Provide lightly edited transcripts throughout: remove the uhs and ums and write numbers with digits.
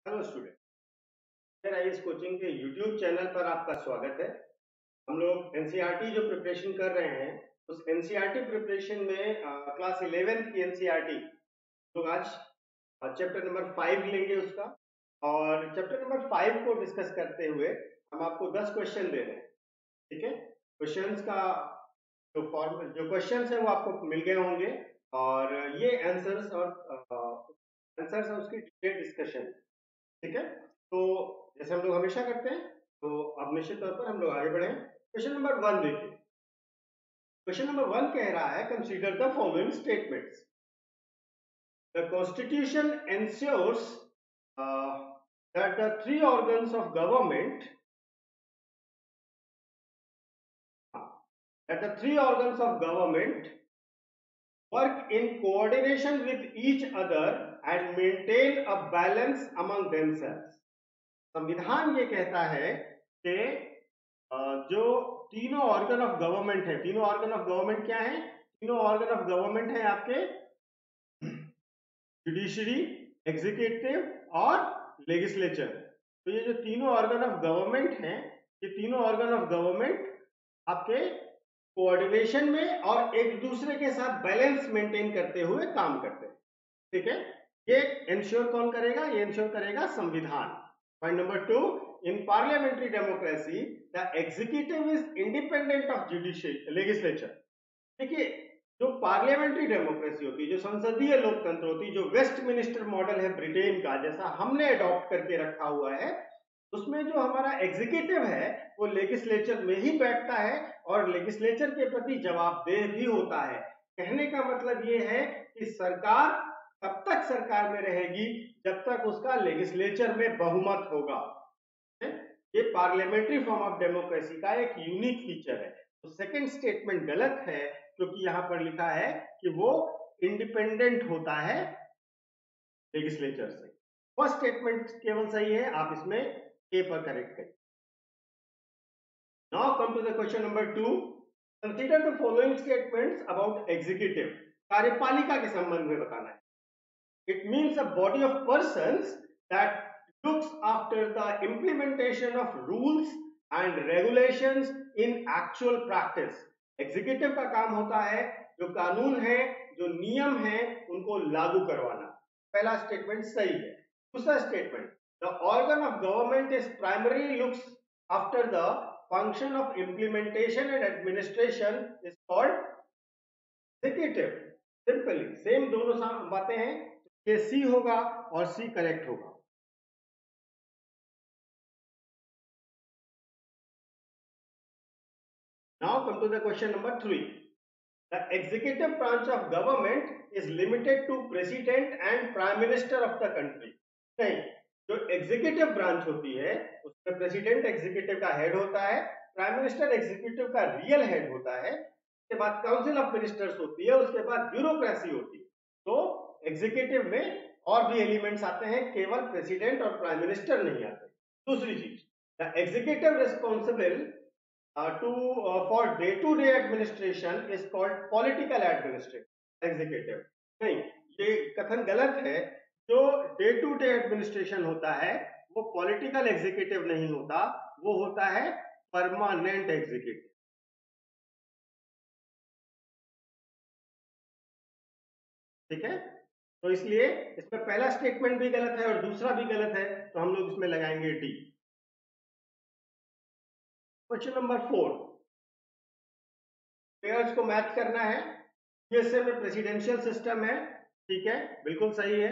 Hello student, मेरा इस coaching के यूट्यूब चैनल पर आपका स्वागत है। हम लोग एनसीईआरटी जो प्रिपरेशन कर रहे हैं उस एनसीईआरटी प्रिपरेशन में क्लास 11th की एनसीईआरटी लोग आज चैप्टर नंबर 5 लेंगे उसका। और चैप्टर नंबर 5 को डिस्कस करते हुए हम आपको 10 क्वेश्चन दे रहे हैं। ठीक है, क्वेश्चंस का जो क्वेश्चंस है वो आपको मिल गए होंगे और ये आंसर्स और उसकी डिटेल डिस्कशन। ठीक है, तो जैसे हम लोग हमेशा करते हैं, तो अब निश्चित तौर पर हम लोग आगे बढ़े। क्वेश्चन नंबर 1 देखिए। क्वेश्चन नंबर 1 कह रहा है, consider the following statements. The constitution ensures that the three organs of government that the three organs of government work in coordination with each other and maintain a balance among themselves। संविधान ये कहता है कि जो तीनों organ of government है, तीनों organ of government क्या है? तीनों ऑर्गन ऑफ गवर्नमेंट है आपके जुडिशरी, एग्जीक्यूटिव और लेजिस्लेचर। तो ये जो तीनों ऑर्गन ऑफ गवर्नमेंट हैं, ये तीनों ऑर्गन ऑफ गवर्नमेंट आपके कोऑर्डिनेशन में और एक दूसरे के साथ बैलेंस मेंटेन करते हुए काम करते हैं। ठीक है, ये इंश्योर कौन करेगा? ये इंश्योर करेगा संविधान। Point number 2, in parliamentary democracy the executive is independent of judicial legislature। देखिए, जो पार्लियामेंट्री डेमोक्रेसी होती है, जो संसदीय लोकतंत्र होती है, जो वेस्टमिनिस्टर मॉडल है ब्रिटेन का, जैसा हमने अडॉप्ट करके रखा हुआ है, उसमें जो हमारा एग्जीक्यूटिव है वो लेजिस्लेचर में ही बैठता है और लेजिस्लेचर के प्रति जवाबदेह भी होता है। कहने का मतलब ये है कि सरकार तब तक सरकार में रहेगी जब तक उसका लेजिस्लेचर में बहुमत होगा। ये पार्लियामेंट्री फॉर्म ऑफ डेमोक्रेसी का एक यूनिक फीचर है। तो सेकंड स्टेटमेंट गलत है, क्योंकि यहां पर लिखा है कि वो इंडिपेंडेंट होता है लेजिस्लेचर से। फर्स्ट स्टेटमेंट केवल सही है, आप इसमें ए पर करेक्ट करें। Now come to the question number 2। Consider the following statements about executive. कार्यपालिका के संबंध में बताना है। It means a body of persons that looks after the implementation of rules and regulations in actual practice। Executive का काम होता है जो कानून है, जो नियम है, उनको लागू करवाना। पहला स्टेटमेंट सही है। दूसरा statement, the organ of government is primary looks after the function of implementation and administration is called executive. Simply same दोनों बातें हैं, ये सी होगा और सी करेक्ट होगा। Now come to the question number 3. The executive branch of government is limited to president and prime minister of the country। नहीं, जो executive branch होती है उसमें प्रेसिडेंट एग्जीक्यूटिव का हेड होता है, प्राइम मिनिस्टर एग्जीक्यूटिव का रियल हेड होता है, उसके बाद काउंसिल ऑफ मिनिस्टर्स होती है, उसके बाद ब्यूरोक्रेसी होती है। तो एग्जीक्यूटिव में और भी एलिमेंट्स आते हैं, केवल प्रेसिडेंट और प्राइम मिनिस्टर नहीं आते। दूसरी चीज, the executive responsible for day-to-day administration is called political administrative executive। नहीं, ये कथन गलत है। जो डे टू डे एडमिनिस्ट्रेशन होता है वो पॉलिटिकल एग्जीक्यूटिव नहीं होता, वो होता है परमानेंट एग्जीक्यूटिव। ठीक है, तो इसलिए इसमें पहला स्टेटमेंट भी गलत है और दूसरा भी गलत है, तो हम लोग इसमें लगाएंगे डी। क्वेश्चन नंबर 4, पेयर्स को मैच करना है। यूएसए में प्रेसिडेंशियल सिस्टम है, ठीक है, बिल्कुल सही है।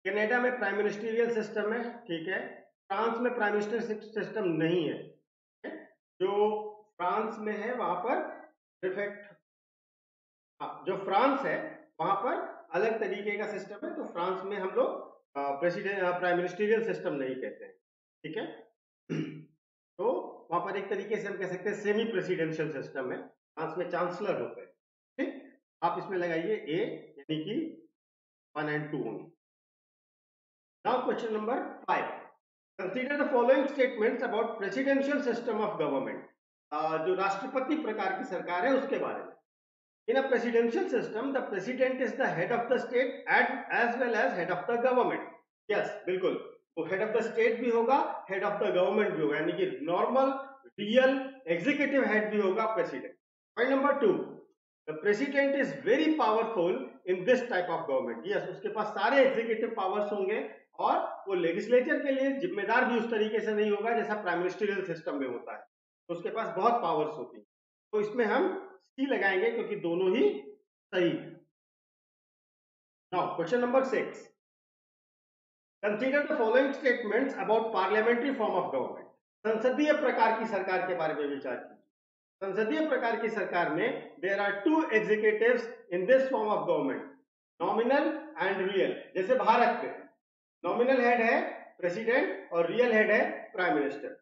कनाडा में प्राइम मिनिस्टरियल सिस्टम है, ठीक है। फ्रांस में प्राइम मिनिस्टर सिस्टम नहीं है। जो फ्रांस में है वहां पर प्रीफेक्ट, जो फ्रांस है वहां पर अलग तरीके का सिस्टम है, तो फ्रांस में हम लोग प्रेसिडेंट प्राइम मिनिस्टरियल सिस्टम नहीं कहते हैं। ठीक है, तो वहां पर एक तरीके से हम कह सकते हैं सेमी प्रेसिडेंशियल सिस्टम है, फ्रांस में चांसलर होते हैं। ठीक, आप इसमें लगाइए ए, यानी कि 1 और 2 होंगे। Now question number 5. Consider the following statements about presidential system of government। जो राष्ट्रपति प्रकार की सरकार है उसके बारे में। In a presidential system, the president is the head of the state and as well as head of the government. Yes, बिल्कुल, वो head of the state भी होगा, head of the government भी होगा, यानी कि normal, real, executive head भी होगा president. Point number 2, the president is very powerful in this type of government. Yes, उसके पास सारे executive powers होंगे और वो legislature के लिए जिम्मेदार भी उस तरीके से नहीं होगा जैसा प्राइम मिनिस्टरियल सिस्टम में होता है, तो उसके पास बहुत पावर्स होती हैं. तो इसमें हम सी लगाएंगे क्योंकि दोनों ही सही है. Now question number 6, consider the following statements about parliamentary form of government. संसदीय प्रकार की सरकार के बारे में विचार कीजिए. संसदीय प्रकार की सरकार में there are two executives in this form of government, nominal and real. जैसे भारत में नॉमिनल हेड है प्रेसिडेंट और रियल हेड है prime minister.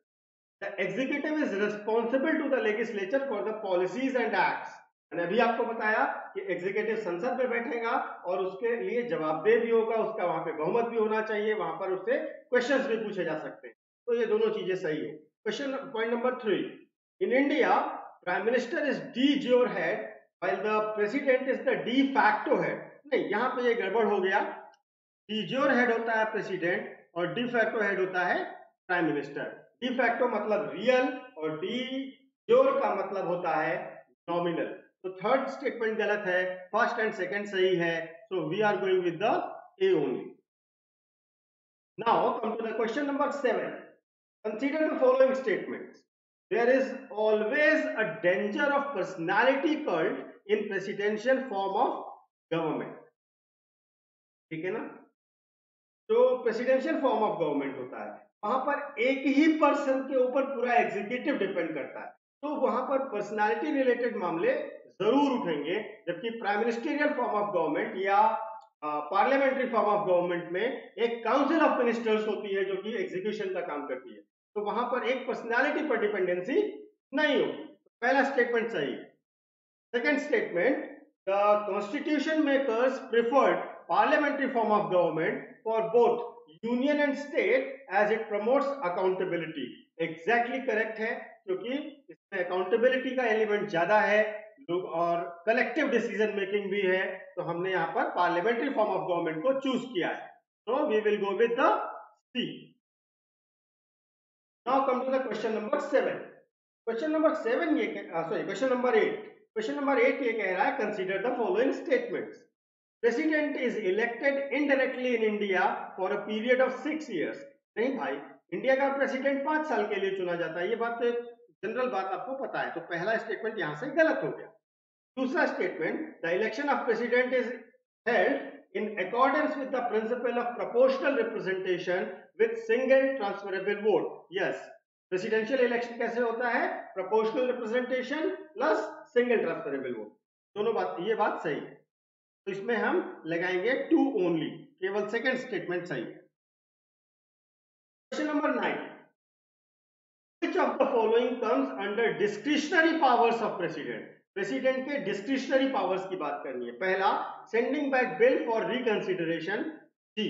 The executive is responsible to the legislature for the policies and acts. मैंने अभी आपको बताया कि एग्जीक्यूटिव संसद में बैठेगा और उसके लिए जवाबदेह भी होगा, उसका वहां पे बहुमत भी होना चाहिए, वहां पर उससे क्वेश्चंस भी पूछे जा सकते हैं. तो ये दोनों चीजें सही है. Question point number 3, in India prime minister is D jure head while the president is the de facto head. नहीं, यहाँ पे ये गड़बड़ हो गया. डी ज्योर हेड होता है प्रेसिडेंट और डी फैक्टो हेड होता है प्राइम मिनिस्टर. डी फैक्टो मतलब रियल और डी ज्योर का मतलब होता है नॉमिनल. तो थर्ड स्टेटमेंट गलत है, फर्स्ट एंड सेकंड सही है. So we are going with the A only. Now come to the question number 7, consider the following statements. There is always a danger of personality cult in presidential form of government. ठीक है ना. जो presidential form of government होता है वहां पर एक ही person के ऊपर पूरा एग्जीक्यूटिव डिपेंड करता है, तो वहां पर पर्सनालिटी रिलेटेड मामले जरूर उठेंगे. जबकि prime ministerial form of government या पार्लियामेंट्री फॉर्म ऑफ गवर्नमेंट में एक काउंसिल ऑफ मिनिस्टर्स होती है जो कि एग्जीक्यूशन का काम करती है, तो वहां पर एक पर्सनालिटी पर डिपेंडेंसी नहीं होगी. पहला स्टेटमेंट सही है. Second statement, the constitution makers preferred parliamentary form of government for both union and state as it promotes accountability. Exactly correct है, क्योंकि इसमें accountability का एलिमेंट ज्यादा है और कलेक्टिव डिसीजन मेकिंग भी है, तो हमने यहाँ पर पार्लियामेंट्री फॉर्म ऑफ गवर्नमेंट को चूज किया है. तो we will go with the C. Now come to the question number 7. Question number 7 ये क्वेश्चन नंबर 8. क्वेश्चन नंबर 8 ये कह रहा है consider the following statements. President is elected indirectly in India for a period of 6 years. नहीं भाई, India का president 5 साल के लिए चुना जाता है, ये बात तो जनरल बात आपको पता है. तो पहला स्टेटमेंट यहां से गलत हो गया. दूसरा statement, the election of president is held in accordance with the principle of proportional representation with single transferable vote. Yes, presidential election कैसे होता है? Proportional representation plus single transferable vote. दोनों बात, ये बात सही है. तो इसमें हम लगाएंगे 2 ओनली, केवल सेकंड स्टेटमेंट सही है. Question number 9, which of the following comes under discretionary powers of president. President के डिस्क्रिशनरी पावर्स की बात करनी है. पहला, sending back bill for reconsideration. जी,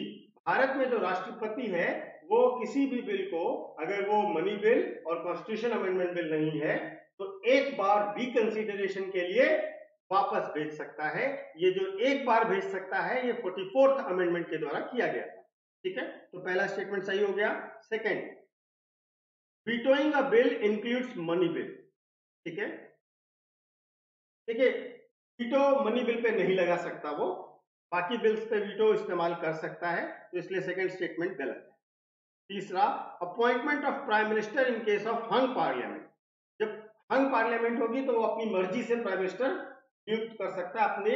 भारत में जो राष्ट्रपति है वो किसी भी बिल को, अगर वो मनी बिल और कॉन्स्टिट्यूशन अमेंडमेंट बिल नहीं है, तो एक बार रिकंसिडरेशन के लिए वापस भेज सकता है. ये जो एक बार भेज सकता है ये 44th अमेंडमेंट के द्वारा किया गया था. ठीक है, तो पहला स्टेटमेंट सही हो गया. Second, vetoing a bill includes money bill. ठीक है, देखिए वीटो मनी बिल पे नहीं लगा सकता, वो बाकी बिल्स पे वीटो इस्तेमाल कर सकता है, तो इसलिए सेकंड स्टेटमेंट गलत है. तीसरा, appointment of prime minister in case of hung parliament. जब हंग पार्लियामेंट होगी तो वो अपनी मर्जी से प्राइम मिनिस्टर नियुक्त कर सकता है अपने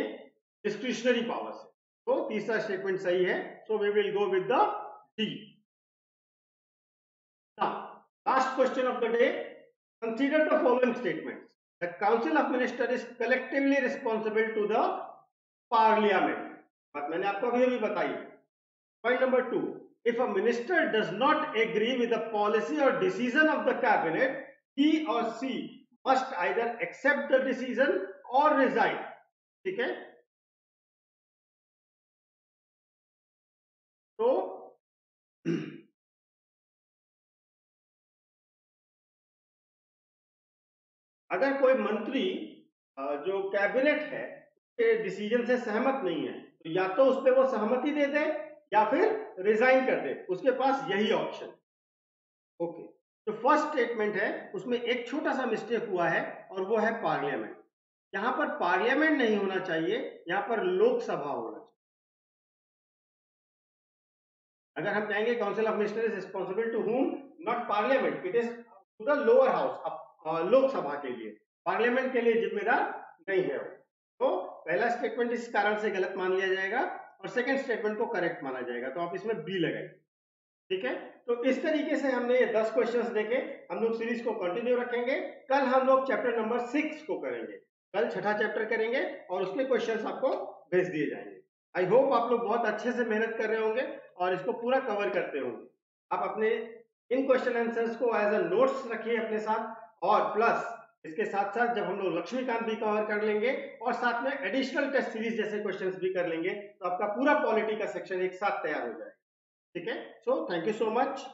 डिस्क्रिशनरी पावर से. तो तीसरा स्टेटमेंट सही है. So we will go with the D. Now last question of the day, consider the following statements. The council of minister is collectively responsible to the parliament. बात मैंने आपको अभी बताई. Point number 2, if a minister does not agree with the policy or decision of the cabinet, he or she must either accept the decision और resign. ठीक है, तो अगर कोई मंत्री जो कैबिनेट है के डिसीजन से सहमत नहीं है, तो या तो उस पर वो सहमति दे दे या फिर रिजाइन कर दे, उसके पास यही ऑप्शन। ओके, तो फर्स्ट स्टेटमेंट है उसमें एक छोटा सा मिस्टेक हुआ है और वो है पार्लियामेंट। यहां पर पार्लियामेंट नहीं होना चाहिए, यहां पर लोकसभा होना चाहिए। अगर हम कहेंगे council of minister is responsible to whom, not parliament, it is to the lower house, Lok Sabha के लिए, पार्लियामेंट के लिए जिम्मेदार नहीं है। तो पहला स्टेटमेंट इस कारण से गलत मान लिया जाएगा और सेकंड स्टेटमेंट को करेक्ट माना जाएगा, तो आप इसमें बी लगाइए। ठीक है, तो इस तरीके से हमने ये 10 क्वेश्चंस देखे। हम लोग सीरीज को कंटिन्यू रखेंगे। कल हम लोग चैप्टर नंबर 6 को करेंगे, कल छठा चैप्टर करेंगे और उसके क्वेश्चंस आपको भेज दिए जाएंगे। आई होप आप लोग बहुत अच्छे से मेहनत कर रहे होंगे और इसको पूरा कवर करते होंगे। आप अपने इन क्वेश्चन आंसर्स को एज अ नोट्स रखिए अपने साथ, और प्लस इसके साथ साथ जब हम लोग लक्ष्मीकांत भी कवर कर लेंगे और साथ में एडिशनल टेस्ट सीरीज जैसे क्वेश्चंस भी कर लेंगे, तो आपका पूरा पॉलिटी का सेक्शन एक साथ तैयार हो जाएगा। ठीक है, so thank you so much.